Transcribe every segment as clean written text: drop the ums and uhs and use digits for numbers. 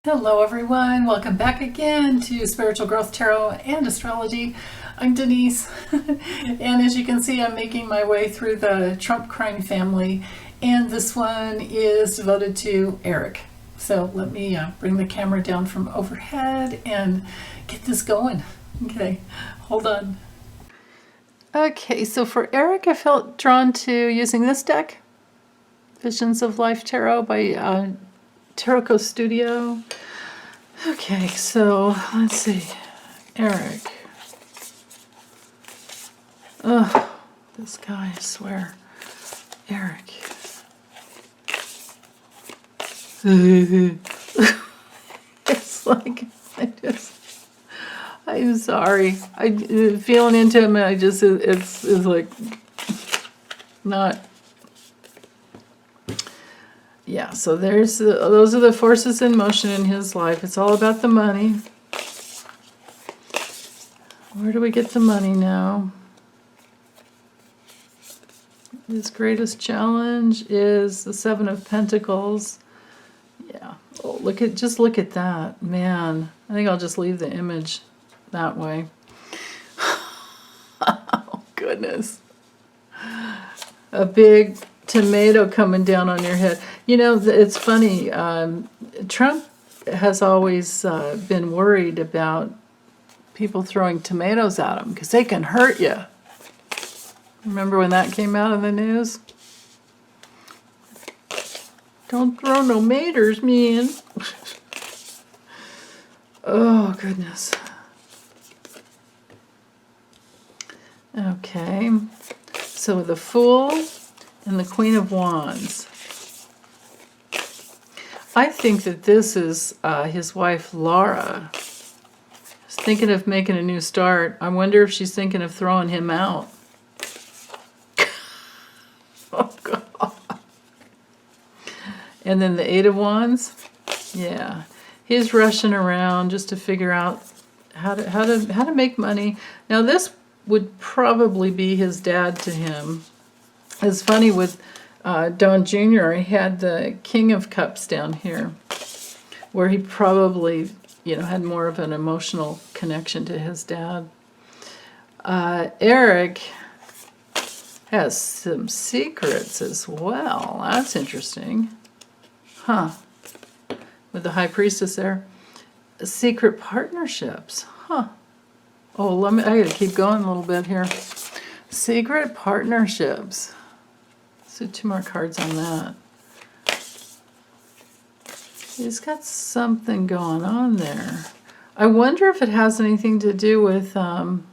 Hello everyone, welcome back again to Spiritual Growth Tarot and Astrology. I'm Denise, and as you can see, I'm making my way through the Trump crime family, and this one is devoted to Eric. So let me bring the camera down from overhead and get this going. Okay, hold on. Okay, so for Eric, I felt drawn to using this deck, Visions of Life Tarot by Tarot Studio. Okay, so let's see. Eric. Oh, this guy, I swear. Eric. It's like, I'm sorry. I feeling into him, and it's like not. Yeah, so those are the forces in motion in his life. It's all about the money. Where do we get the money now? His greatest challenge is the Seven of Pentacles. Yeah. Oh, just look at that. Man, I think I'll just leave the image that way. Oh, goodness. A big tomato coming down on your head. You know, it's funny. Trump has always been worried about people throwing tomatoes at him because they can hurt you. Remember when that came out in the news? Don't throw no maters, man. Oh, goodness. Okay. So the Fool and the Queen of Wands. I think that this is his wife, Laura. She's thinking of making a new start. I wonder if she's thinking of throwing him out. Oh, God. And then the Eight of Wands. Yeah. He's rushing around just to figure out how to make money. Now, this would probably be his dad to him. It's funny with Don Jr., he had the King of Cups down here, where he probably, had more of an emotional connection to his dad. Eric has some secrets as well. That's interesting. Huh. With the High Priestess there. Secret partnerships. Huh. Oh, I gotta keep going a little bit here. Secret partnerships. So 2 more cards on that. He's got something going on there. I wonder if it has anything to do with, no,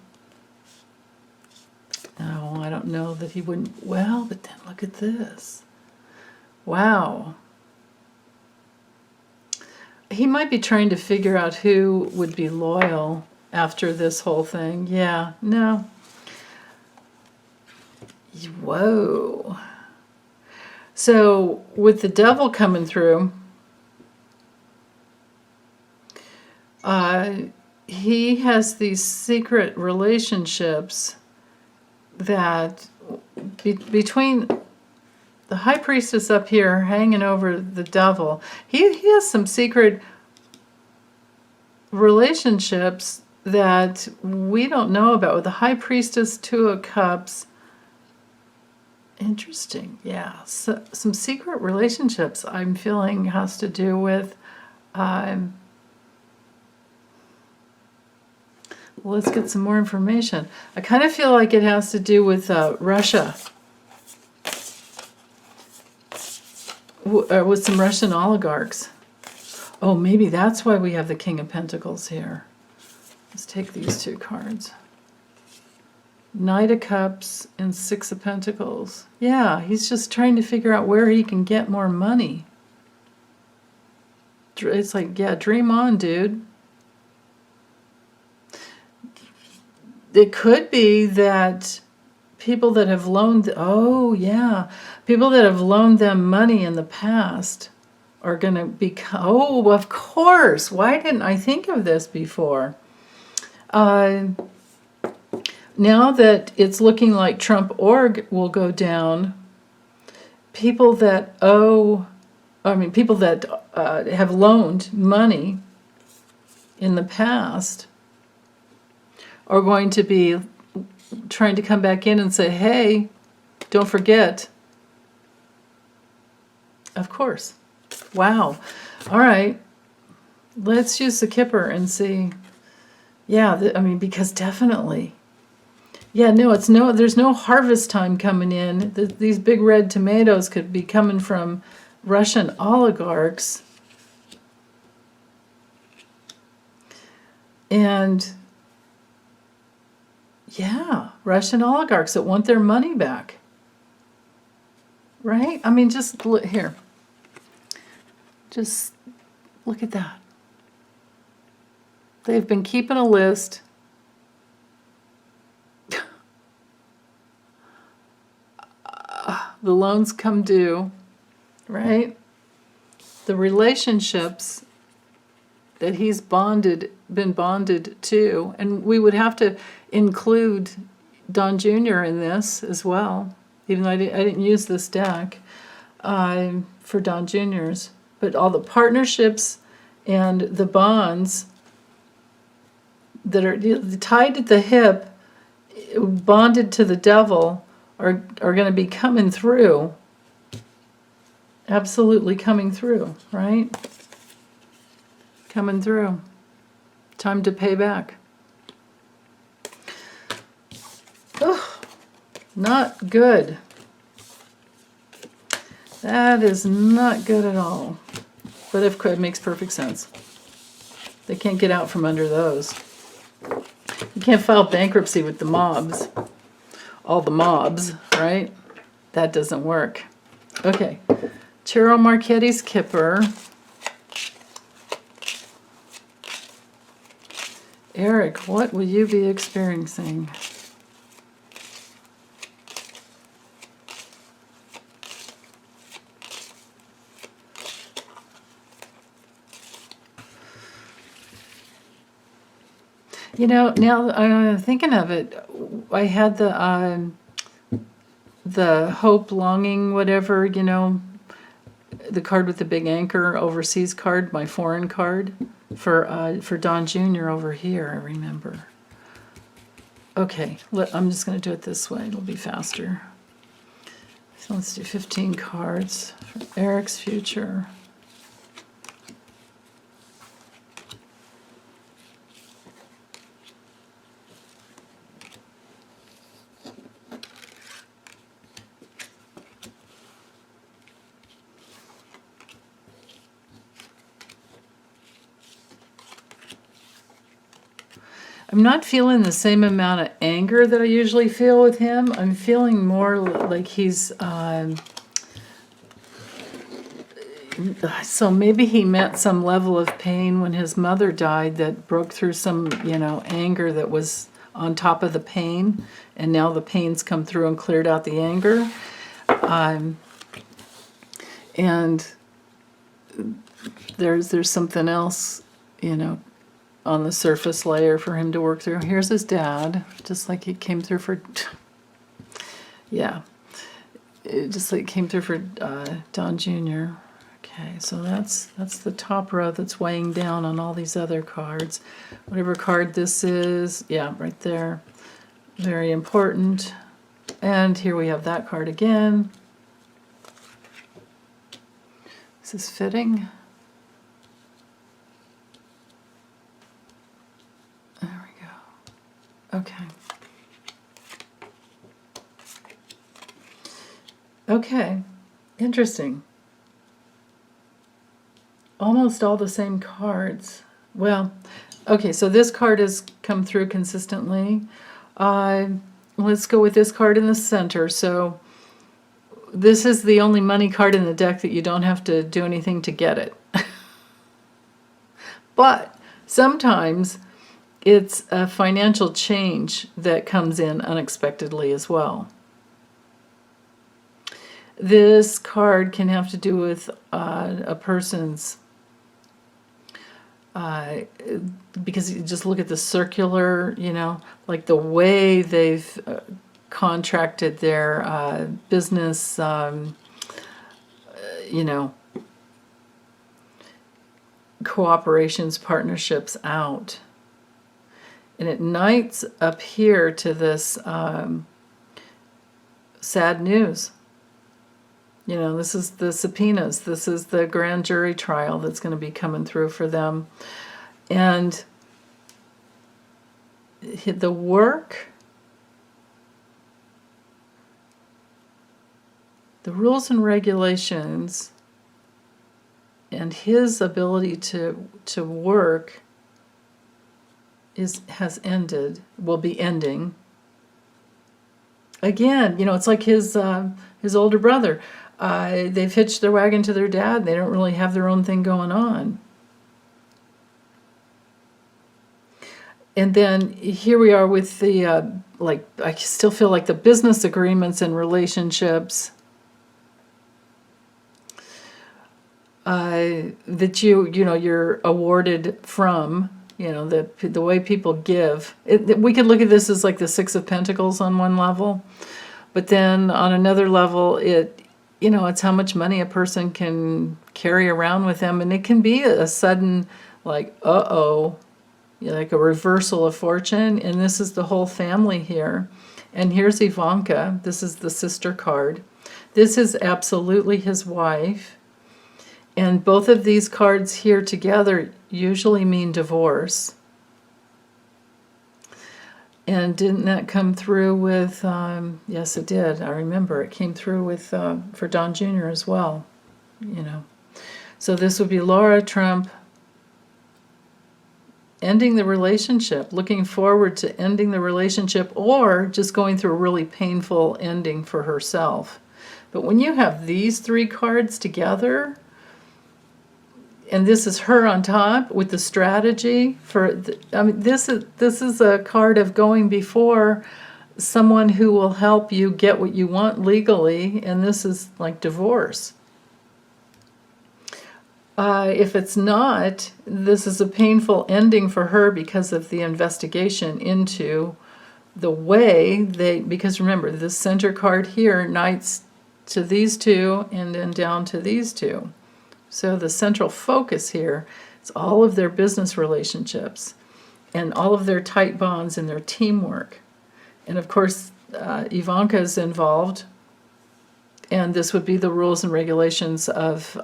I don't know that he wouldn't. Well, but then look at this. Wow. He might be trying to figure out who would be loyal after this whole thing. Yeah, no. Whoa. So with the Devil coming through, he has these secret relationships that between the High Priestess up here hanging over the Devil, he has some secret relationships that we don't know about. With the High Priestess, 2 of Cups. Interesting, yeah. So, some secret relationships I'm feeling has to do with, let's get some more information. I kind of feel like it has to do with Russia. With some Russian oligarchs. Oh, maybe that's why we have the King of Pentacles here. Let's take these 2 cards. Knight of Cups and 6 of Pentacles. Yeah, he's just trying to figure out where he can get more money. It's like, yeah, dream on, dude. It could be that people that have loaned, people that have loaned them money in the past are going to become, oh, of course. Why didn't I think of this before? Now that it's looking like Trump org will go down, people that owe I mean, people that have loaned money in the past are going to be trying to come back in and say, hey, don't forget. Of course. Wow. All right. Let's use the Kipper and see. Yeah, I mean, because definitely. Yeah, no, there's no harvest time coming in. These big red tomatoes could be coming from Russian oligarchs. And yeah, Russian oligarchs that want their money back. Right? I mean, just look here. Just look at that. They've been keeping a list. The loans come due, right? The relationships that he's been bonded to, and we would have to include Don Jr. in this as well, even though I didn't use this deck for Don Jr.'s, but all the partnerships and the bonds that are tied at the hip, bonded to the devil, are going to be coming through. Absolutely coming through, right? Coming through. Time to pay back. Ugh, not good. That is not good at all. But it makes perfect sense. They can't get out from under those. You can't file bankruptcy with the mobs. All the mobs, right? That doesn't work. Okay. Tarot Marchetti's Kipper. Eric, what will you be experiencing? You know, now I'm thinking of it, I had the hope, longing, whatever, you know, the card with the big anchor, overseas card, my foreign card for Don Jr. over here, I remember. Okay, I'm just going to do it this way. It'll be faster. So let's do 15 cards for Eric's future. I'm not feeling the same amount of anger that I usually feel with him. I'm feeling more like he's... so maybe he met some level of pain when his mother died that broke through some, you know, anger that was on top of the pain. And now the pain's come through and cleared out the anger. And there's something else, you know, on the surface layer for him to work through. Here's his dad, just like he came through for, yeah, just like came through for Don Jr. Okay, so that's the top row that's weighing down on all these other cards. Whatever card this is, yeah, right there, very important. And here we have that card again. Is this fitting? Okay. Okay. Interesting. Almost all the same cards. Well, okay, so this card has come through consistently. Let's go with this card in the center. So this is the only money card in the deck that you don't have to do anything to get it. But sometimes it's a financial change that comes in unexpectedly as well. This card can have to do with a person's, because you just look at the circular, you know, like the way they've contracted their business, you know, cooperations, partnerships out. And it knights up here to this sad news. You know, this is the subpoenas. This is the grand jury trial that's going to be coming through for them. And the work, the rules and regulations, and his ability to work has ended, will be ending. Again, you know, it's like his older brother. They've hitched their wagon to their dad. They don't really have their own thing going on. And then here we are with the, like, I still feel like the business agreements and relationships that you know, you're awarded from, you know, the way people give. We could look at this as like the Six of Pentacles on one level, but then on another level, you know, it's how much money a person can carry around with them, and it can be a sudden, like, uh-oh, like a reversal of fortune, and this is the whole family here. And here's Ivanka. This is the sister card. This is absolutely his wife. And both of these cards here together usually mean divorce. And didn't that come through with, yes it did, I remember, it came through with, for Don Jr. as well, you know. So this would be Laura Trump ending the relationship, looking forward to ending the relationship, or just going through a really painful ending for herself. But when you have these three cards together, and this is her on top with the strategy for, I mean, this is a card of going before someone who will help you get what you want legally, and this is like divorce. If it's not, this is a painful ending for her because of the investigation into the way because remember, this center card here, knights to these two and then down to these two. So the central focus here is all of their business relationships and all of their tight bonds and their teamwork. And of course, Ivanka is involved, and this would be the rules and regulations of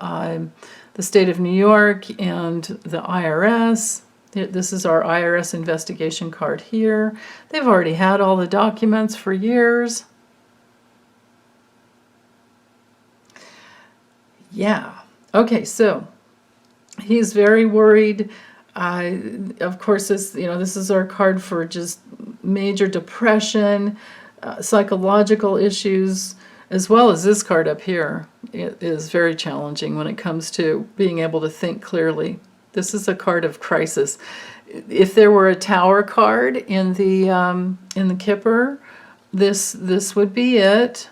the state of New York and the IRS. This is our IRS investigation card here. They've already had all the documents for years. Yeah. Okay, so he's very worried. Of course, this is our card for just major depression, psychological issues, as well as this card up here. It is very challenging when it comes to being able to think clearly. This is a card of crisis. If there were a Tower card in the Kipper, this would be it.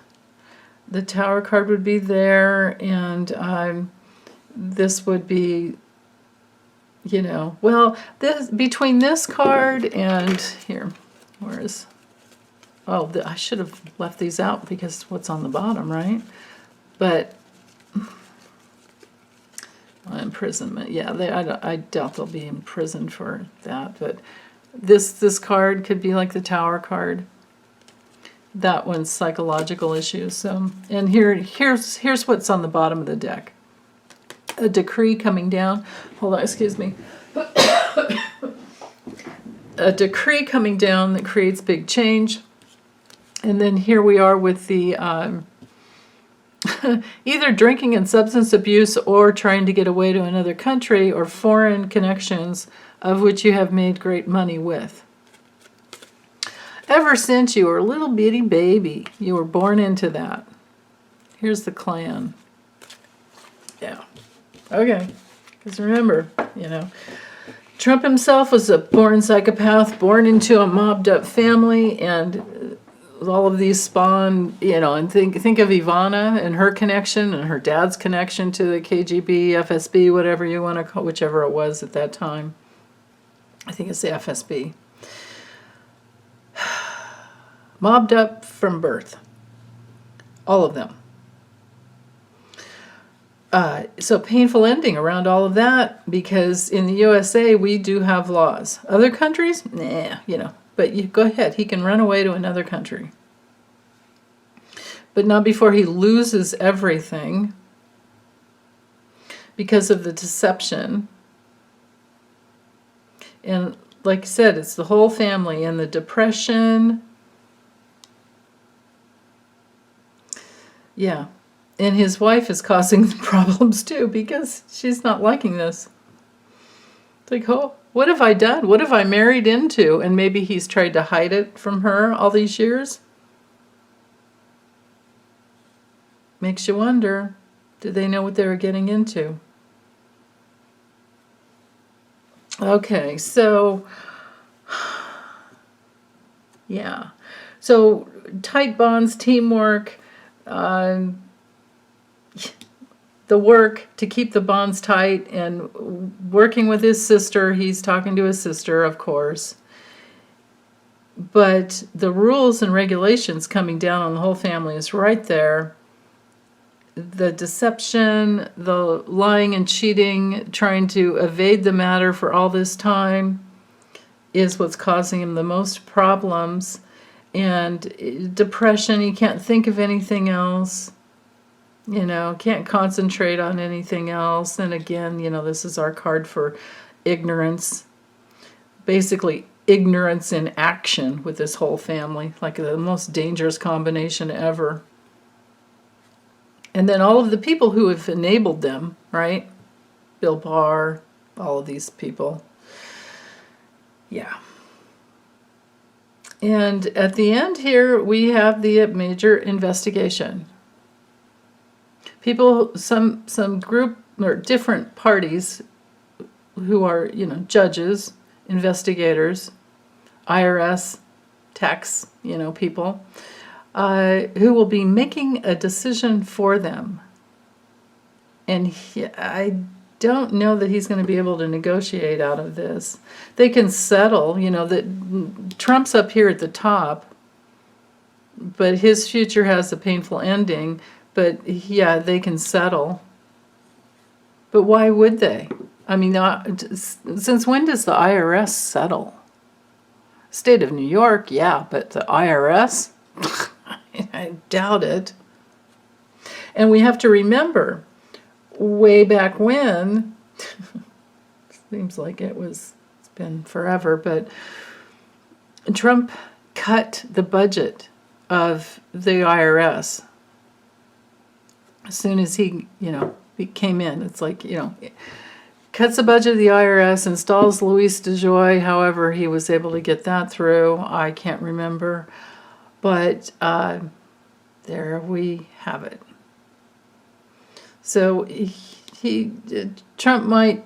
The Tower card would be there, and this would be, you know, well, this between this card and here, where is, oh, I should have left these out because what's on the bottom, right? But imprisonment, yeah, I doubt they'll be imprisoned for that, but this card could be like the Tower card. That one's psychological issues. So, and here's what's on the bottom of the deck. A decree coming down. Hold on, excuse me. A decree coming down that creates big change. And then here we are with the either drinking and substance abuse or trying to get away to another country or foreign connections of which you have made great money with. Ever since you were a little bitty baby, you were born into that. Here's the clan. Yeah. Okay. Because remember, you know, Trump himself was a born psychopath, born into a mobbed up family, and all of these spawn, you know, and think of Ivana and her connection and her dad's connection to the KGB, FSB, whatever you want to call, whichever it was at that time. I think it's the FSB. Mobbed up from birth. All of them. So painful ending around all of that, because in the USA we do have laws. Other countries, nah, but you go ahead, he can run away to another country. But not before he loses everything because of the deception. And like I said, it's the whole family, and the depression. Yeah. And his wife is causing problems too, because she's not liking this. It's like, oh, what have I done? What have I married into? And maybe he's tried to hide it from her all these years. Makes you wonder, did they know what they were getting into? Okay, so, yeah. So, tight bonds, teamwork, the work to keep the bonds tight, and working with his sister. He's talking to his sister, of course. But the rules and regulations coming down on the whole family is right there. The deception, the lying and cheating, trying to evade the matter for all this time is what's causing him the most problems. And depression, he can't think of anything else. Can't concentrate on anything else. And again, this is our card for ignorance. Basically, ignorance in action with this whole family, like the most dangerous combination ever. And then all of the people who have enabled them, right? Bill Barr, all of these people. Yeah. And at the end here, we have the major investigation. People, some group or different parties who are, judges, investigators, IRS, tax, people, who will be making a decision for them. And I don't know that he's going to be able to negotiate out of this. They can settle, that Trump's up here at the top, but his future has a painful ending. But yeah, they can settle. But why would they? I mean, since when does the IRS settle? State of New York, yeah, but the IRS? I doubt it. And we have to remember, way back when, seems like it's been forever, but Trump cut the budget of the IRS. As soon as he came in, it's like, cuts the budget of the IRS, installs Luis DeJoy, however he was able to get that through, I can't remember. But there we have it. So Trump might,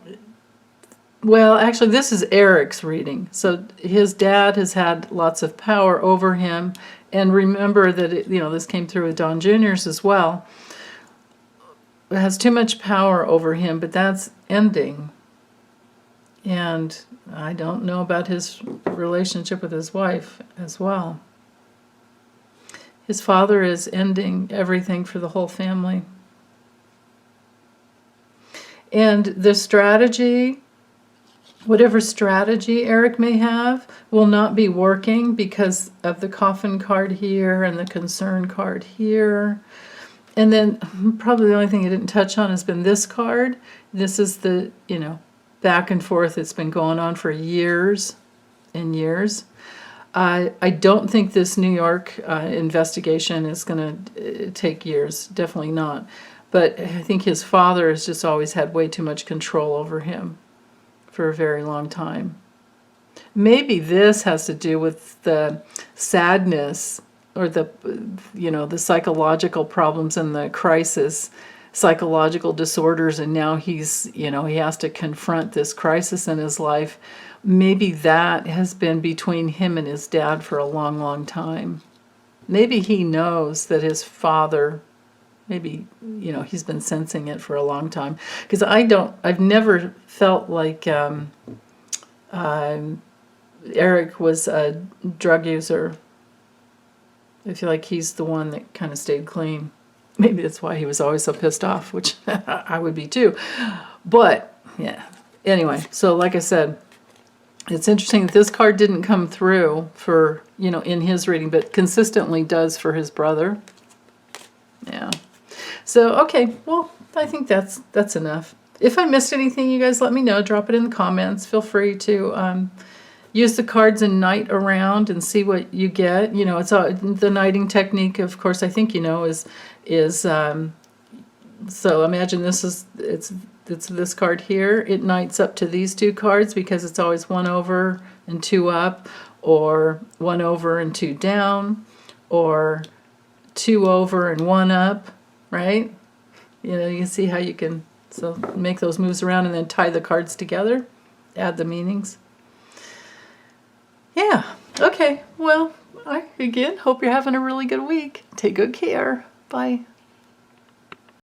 well, actually this is Eric's reading. So his dad has had lots of power over him. And remember that, this came through with Don Jr.'s as well. It has too much power over him, but that's ending. And I don't know about his relationship with his wife as well. His father is ending everything for the whole family. And the strategy, whatever strategy Eric may have, will not be working because of the coffin card here and the concern card here. And then probably the only thing he didn't touch on has been this card. This is the, back and forth. It's been going on for years and years. I don't think this New York investigation is going to take years. Definitely not. But I think his father has just always had way too much control over him for a very long time. Maybe this has to do with the sadness or the psychological problems and the crisis, psychological disorders, and now he's, he has to confront this crisis in his life. Maybe that has been between him and his dad for a long, long time. Maybe he knows that his father, maybe, he's been sensing it for a long time. Because I've never felt like Eric was a drug user. I feel like he's the one that kind of stayed clean. Maybe that's why he was always so pissed off, which I would be too. But yeah, anyway, so like I said, it's interesting that this card didn't come through for, you know, in his reading, but consistently does for his brother. Yeah. So, okay, well, I think that's enough. If I missed anything, you guys let me know. Drop it in the comments. Feel free to use the cards and knight around and see what you get. You know, it's the knighting technique, of course, I think you know, is so imagine it's this card here. It knights up to these two cards because it's always 1 over and 2 up, or 1 over and 2 down, or 2 over and 1 up, right? You know, you can see how you can make those moves around and then tie the cards together, add the meanings. Yeah, okay, well, I again hope you're having a really good week. Take good care. Bye.